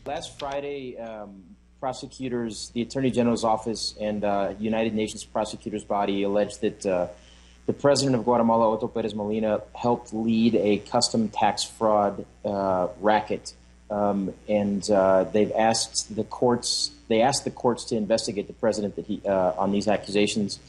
Last Friday, prosecutors, the Attorney General's office and United Nations prosecutors body alleged that the president of Guatemala, Otto Perez Molina, helped lead a custom tax fraud racket, and they've asked the courts. They asked the courts to investigate the president on these accusations,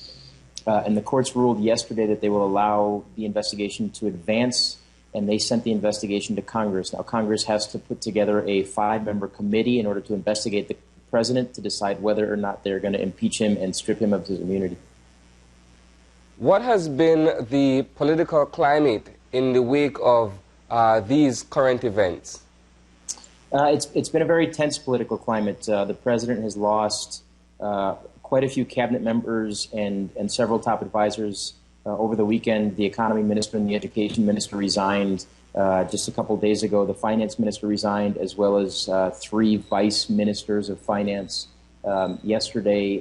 and the courts ruled yesterday that they will allow the investigation to advance. And they sent the investigation to Congress. Now, Congress has to put together a 5-member committee in order to investigate the president to decide whether or not they're going to impeach him and strip him of his immunity. What has been the political climate in the wake of these current events? It's been a very tense political climate. The president has lost quite a few cabinet members and several top advisors. Over the weekend, the economy minister and the education minister resigned. Just a couple of days ago, the finance minister resigned, as well as 3 vice ministers of finance. Yesterday,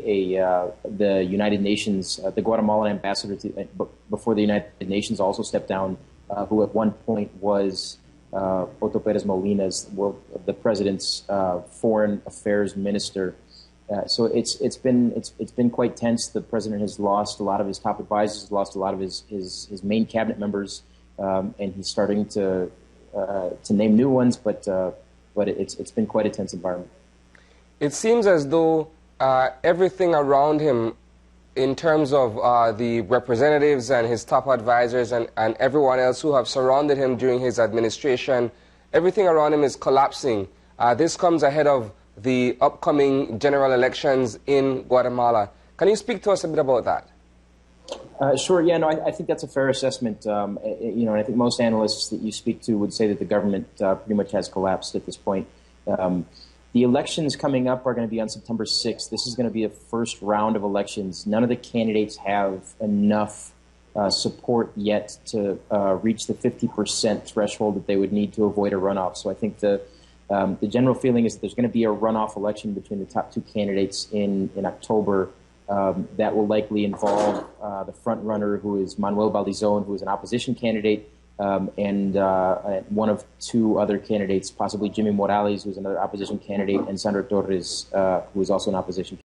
the United Nations, the Guatemalan ambassador before the United Nations also stepped down, who at one point was Otto Perez Molina's, the president's foreign affairs minister. So it's been quite tense. The president has lost a lot of his top advisors, lost a lot of his main cabinet members, and he's starting to name new ones. But it's been quite a tense environment. It seems as though everything around him, in terms of the representatives and his top advisors and everyone else who have surrounded him during his administration, everything around him is collapsing. This comes ahead of the upcoming general elections in Guatemala. Can you speak to us a bit about that? Sure. Yeah. No, I think that's a fair assessment. And I think most analysts that you speak to would say that the government pretty much has collapsed at this point. The elections coming up are going to be on September 6th. This is going to be a first round of elections. None of the candidates have enough support yet to reach the 50% threshold that they would need to avoid a runoff. So I think the general feeling is that there's going to be a runoff election between the top 2 candidates in October. That will likely involve the front runner, who is Manuel Baldizón, who is an opposition candidate, and one of 2 other candidates, possibly Jimmy Morales, who is another opposition candidate, and Sandra Torres, who is also an opposition candidate.